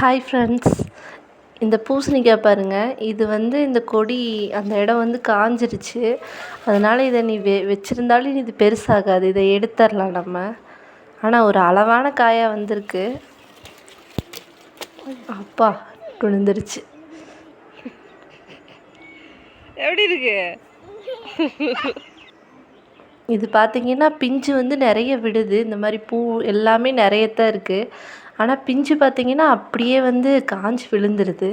Hi friends. இந்த பூசணிக்காய் பாருங்கள். இது இந்த கொடி அந்த இடம் காஞ்சிருச்சு. அதனால் இதை நீ வச்சுருந்தாலும் இது பெருசாகாது. இதை எடுத்துடலாம் நம்ம. ஆனால் ஒரு அளவான காயாக வந்திருக்கு. அப்பா விழுந்துருச்சு. எப்படி இருக்கு? இது பார்த்திங்கன்னா பிஞ்சு நிறைய விடுது. இந்த மாதிரி பூ எல்லாமே நிறையத்தான் இருக்குது. ஆனால் பிஞ்சு பார்த்திங்கன்னா அப்படியே காஞ்சி விழுந்துருது.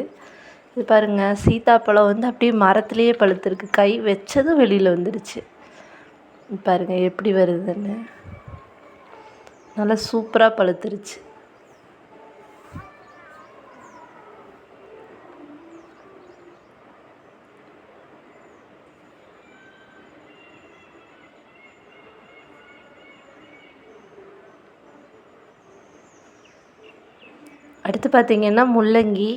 இது பாருங்கள், சீத்தாப்பழம் அப்படியே மரத்துலேயே பழுத்திருக்கு. கை வச்சதும் வெளியில் வந்துடுச்சு. பாருங்கள் எப்படி வருதுன்னு. நல்லா சூப்பராக பழுத்துருச்சு. அடுத்து பார்த்திங்கன்னா முள்ளங்கி.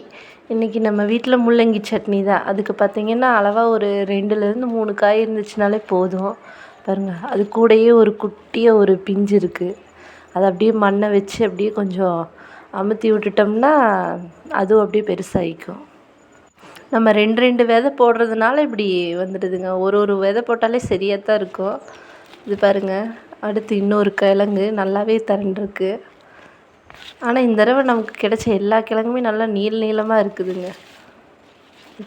இன்றைக்கி நம்ம வீட்டில் முள்ளங்கி சட்னி தான். அதுக்கு பார்த்திங்கன்னா அளவாக ஒரு 2லேருந்து 3 காய் இருந்துச்சுனாலே போதும். பாருங்கள், அது கூடயே ஒரு குட்டியாக ஒரு பிஞ்சு இருக்குது. அதை அப்படியே மண்ணை வச்சு அப்படியே கொஞ்சம் அமுத்தி விட்டுட்டோம்னா அதுவும் அப்படியே பெருசாகிக்கும். நம்ம 2 விதை போடுறதுனால இப்படி வந்துடுதுங்க. ஒரு விதை போட்டாலே சரியாக தான் இருக்கும். இது பாருங்கள், அடுத்து இன்னொரு கிழங்கு நல்லாவே திரண்டிருக்கு. ஆனால் இந்த தடவை நமக்கு கிடைச்ச எல்லா கிழங்குமே நல்லா நீளமாக இருக்குதுங்க.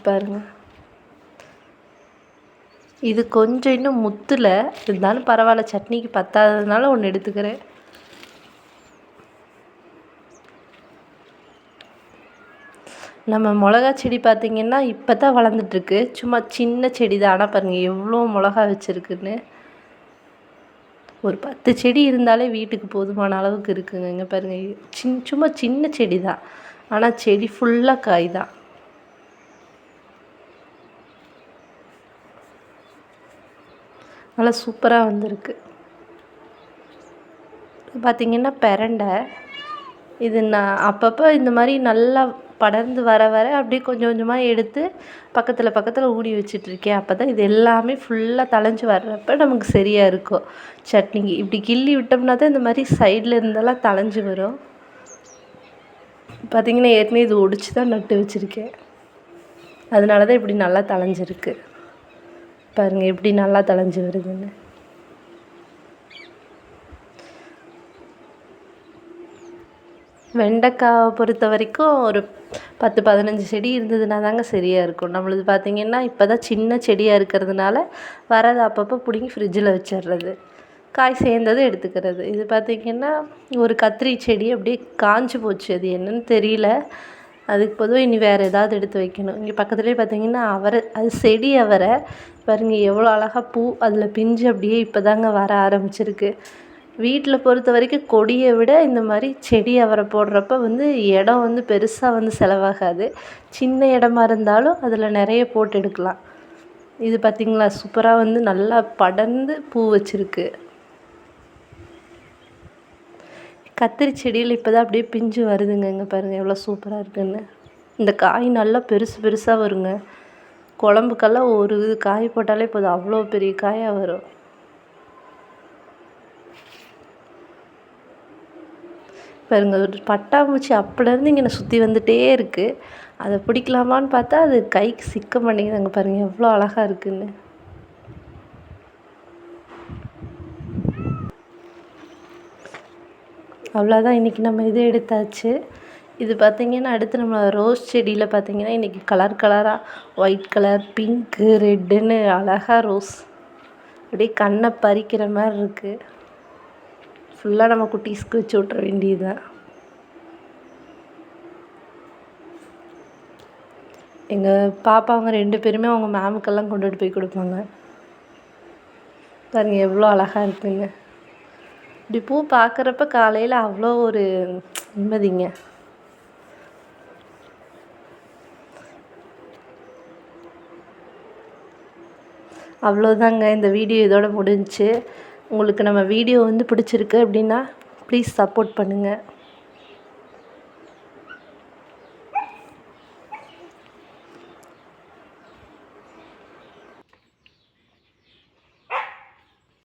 பாருங்க, இது கொஞ்சம் இன்னும் முத்துல இருந்தாலும் பரவாயில்ல, சட்னிக்கு பத்தாததுனால ஒன்று எடுத்துக்கிறேன். நம்ம மிளகா செடி பார்த்திங்கன்னா இப்போ தான் வளர்ந்துட்டுருக்கு. சும்மா சின்ன செடி தான். ஆனால் பாருங்கள் எவ்வளோ மிளகா வச்சுருக்குன்னு. ஒரு 10 செடி இருந்தாலே வீட்டுக்கு போதுமான அளவுக்கு இருக்குங்க. இங்கே பாருங்கள், சும்மா சின்ன செடி தான். ஆனால் செடி ஃபுல்லாக காய் தான். நல்லா சூப்பராக வந்திருக்கு. பார்த்திங்கன்னா பெரண்டை. இது நான் அப்பப்போ இந்த மாதிரி நல்லா படர்ந்து வர அப்படியே கொஞ்சம் கொஞ்சமாக எடுத்து பக்கத்தில் ஊடி வச்சிட்ருக்கேன். அப்போ தான் இது எல்லாமே ஃபுல்லாக தழைஞ்சி வர்றப்போ நமக்கு சரியாக இருக்கும் சட்னிக்கு. இப்படி கிள்ளி விட்டோம்னா தான் இந்த மாதிரி சைடில் இருந்தெல்லாம் தழைஞ்சி வரும். பார்த்திங்கன்னா ஏற்கனவே இது ஒடிச்சு தான் நட்டு வச்சுருக்கேன். அதனால தான் இப்படி நல்லா தழைஞ்சிருக்கு. பாருங்கள் எப்படி நல்லா தழைஞ்சி வருதுன்னு. வெண்டைக்காவை பொறுத்த வரைக்கும் ஒரு 10-15 செடி இருந்ததுன்னா தாங்க சரியாக இருக்கும். நம்மளது பார்த்திங்கன்னா இப்போ தான் சின்ன செடியாக இருக்கிறதுனால வரது அப்பப்போ பிடுங்கி ஃப்ரிட்ஜில் வச்சிடுறது, காய் சேர்ந்தது எடுத்துக்கிறது. இது பார்த்திங்கன்னா ஒரு கத்திரி செடி அப்படியே காஞ்சி போச்சு. அது என்னன்னு தெரியல. அதுக்கு பொதுவாக இனி வேறு ஏதாவது எடுத்து வைக்கணும். இங்கே பக்கத்துலேயே பார்த்திங்கன்னா அவரை, அது செடி அவரை பாருங்கள் எவ்வளோ அழகாக பூ அதில் பிஞ்சு அப்படியே இப்போ தாங்க வர ஆரம்பிச்சிருக்கு. வீட்டில் பொறுத்த வரைக்கும் கொடியை விட இந்த மாதிரி செடி அவரை போடுறப்ப இடம் பெருசாக செலவாகாது. சின்ன இடமா இருந்தாலும் அதில் நிறைய போட்டு எடுக்கலாம். இது பார்த்திங்களா சூப்பராக நல்லா படர்ந்து பூ வச்சுருக்கு. கத்திரி செடியில் இப்போ தான் அப்படியே பிஞ்சு வருதுங்க. இங்கே பாருங்கள் எவ்வளோ சூப்பராக இருக்குன்னு. இந்த காய் நல்லா பெருசாக வருங்க. குழம்புக்கெல்லாம் ஒரு காய் போட்டாலே போதும், அவ்வளோ பெரிய காயாக வரும். பாருங்க, ஒரு பட்டாம்பூச்சி அப்போலேருந்து இங்கே சுற்றி வந்துகிட்டே இருக்குது. அதை பிடிக்கலாமான்னு பார்த்தா அது கைக்கு சிக்க மாட்டேங்குதுங்க. பாருங்கள் எவ்வளோ அழகாக இருக்குன்னு. அவ்வளோதான், இன்றைக்கி நம்ம இது எடுத்தாச்சு. இது பார்த்திங்கன்னா அடுத்து நம்ம ரோஸ் செடியில் பார்த்திங்கன்னா இன்றைக்கி கலராக ஒயிட் கலர், பிங்க்கு, ரெட்டுன்னு அழகாக ரோஸ் அப்படியே கண்ணை பறிக்கிற மாதிரி இருக்குது. ஃபுல்லாக நம்ம குட்டீஸ்க்கு வச்சு விட்ற வேண்டியது தான். எங்கள் பாப்பாங்க 2 பேருமே அவங்க மேமுக்கெல்லாம் கொண்டுட்டு போய் கொடுப்பாங்க. பாருங்கள் எவ்வளோ அழகாக இருக்குங்க. இப்படி பூ பார்க்குறப்ப காலையில் அவ்வளோ ஒரு நிம்மதிங்க. அவ்வளோதாங்க, இந்த வீடியோ இதோட முடிஞ்சிச்சு. உங்களுக்கு நம்ம வீடியோ பிடிச்சிருக்கு அப்படின்னா ப்ளீஸ் சப்போர்ட் பண்ணுங்கள்.